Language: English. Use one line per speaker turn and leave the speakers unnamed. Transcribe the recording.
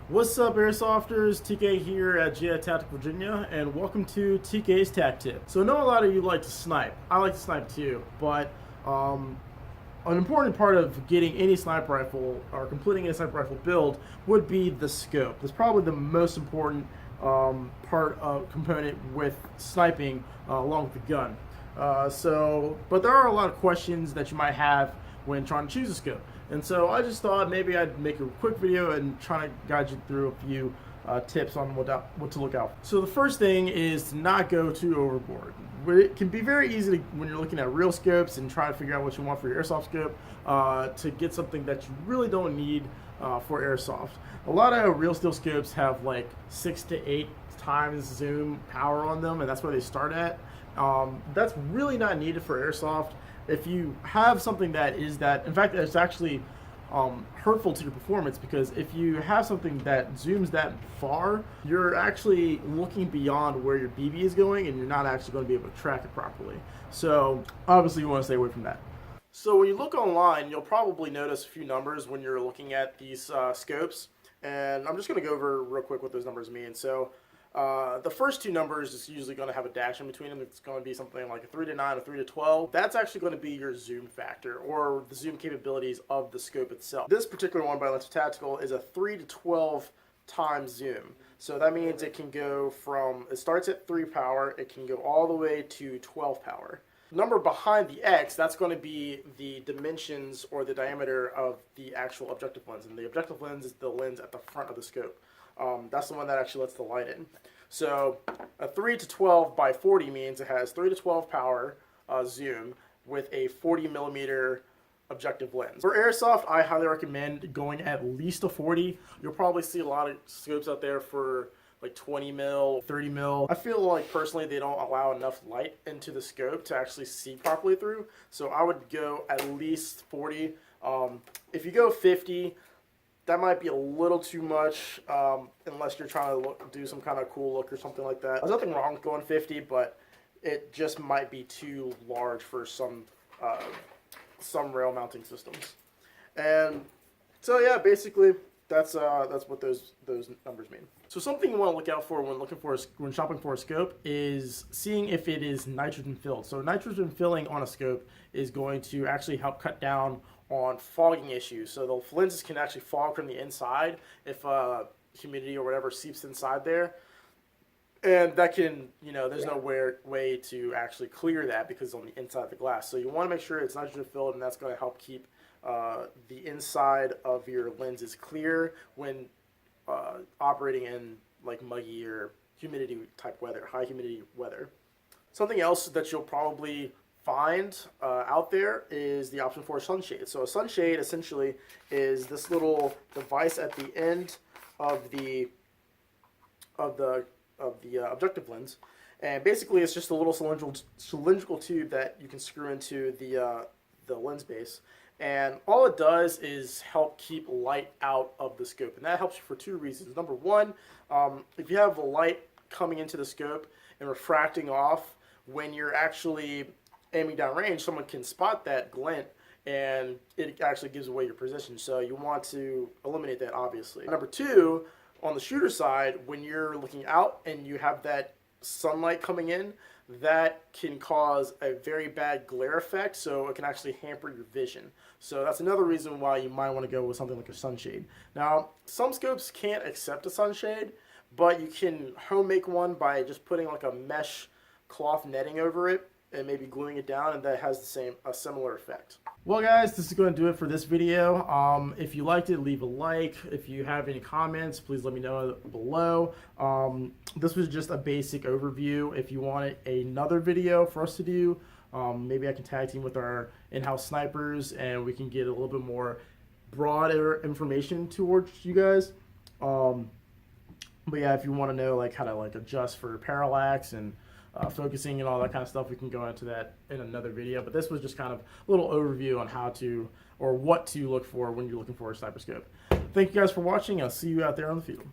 What's up, Airsofters? TK here at GI Tactic Virginia, and welcome to TK's Tac Tip. So I know a lot of you like to snipe. I like to snipe too, but an important part of getting any sniper rifle or completing a sniper rifle build would be the scope. It's probably the most important part of component with sniping along with the gun. But there are a lot of questions that you might have when trying to choose a scope. And so I just thought maybe I'd make a quick video and try to guide you through a few tips on what to look out for. So the first thing is to not go too overboard. It can be very easy when you're looking at real scopes and trying to figure out what you want for your airsoft scope to get something that you really don't need for airsoft. A lot of real steel scopes have like 6 to 8 times zoom power on them, and that's where they start at. That's really not needed for airsoft. If you have something that is that, in fact, it's actually hurtful to your performance, because if you have something that zooms that far, you're actually looking beyond where your BB is going, and you're not actually going to be able to track it properly. So obviously you want to stay away from that. So when you look online, you'll probably notice a few numbers when you're looking at these scopes, and I'm just going to go over real quick what those numbers mean. So the first two numbers is usually going to have a dash in between them. It's going to be something like a 3 to 9 or 3 to 12. That's actually going to be your zoom factor, or the zoom capabilities of the scope itself. This particular one by Lenser Tactical is a 3 to 12 times zoom. So that means it can go from, it starts at 3 power, it can go all the way to 12 power. Number behind the X, that's going to be the dimensions or the diameter of the actual objective lens. And the objective lens is the lens at the front of the scope. That's the one that actually lets the light in. So a 3 to 12 by 40 means it has 3 to 12 power zoom with a 40 millimeter objective lens. For airsoft, I highly recommend going at least a 40. You'll probably see a lot of scopes out there for like 20 mil, 30 mil. I feel like personally they don't allow enough light into the scope to actually see properly through. So I would go at least 40. If you go 50, that might be a little too much, unless you're trying to do some kind of cool look or something like that. There's nothing wrong with going 50, but it just might be too large for some rail mounting systems. And so yeah, basically that's what those numbers mean. So something you want to look out for when shopping for a scope is seeing if it is nitrogen filled. So nitrogen filling on a scope is going to actually help cut down on fogging issues. So the lenses can actually fog from the inside if humidity or whatever seeps inside there. And that can, there's no way to actually clear that because it's on the inside of the glass. So you want to make sure it's nitrogen filled, and that's going to help keep the inside of your lenses clear when operating in like muggy or humidity type weather, high humidity weather. Something else that you'll probably find out there is the option for a sunshade. So a sunshade essentially is this little device at the end of the objective lens, and basically it's just a little cylindrical tube that you can screw into the lens base, and all it does is help keep light out of the scope, and that helps you for two reasons. Number one, if you have the light coming into the scope and refracting off when you're actually aiming down range, someone can spot that glint and it actually gives away your position. So you want to eliminate that, obviously. Number two, on the shooter side, when you're looking out and you have that sunlight coming in, that can cause a very bad glare effect, so it can actually hamper your vision. So that's another reason why you might want to go with something like a sunshade. Now, some scopes can't accept a sunshade, but you can home make one by just putting like a mesh cloth netting over it and maybe gluing it down, and that has a similar effect. Well guys, this is going to do it for this video. If you liked it, leave a like. If you have any comments, please let me know below. This was just a basic overview. If you wanted another video for us to do, maybe I can tag team with our in-house snipers and we can get a little bit more broader information towards you guys. But yeah, if you want to know like how to like adjust for parallax and focusing and all that kind of stuff, we can go into that in another video. But this was just kind of a little overview on how to, or what to look for when you're looking for a sniper scope. Thank you guys for watching. I'll see you out there on the field.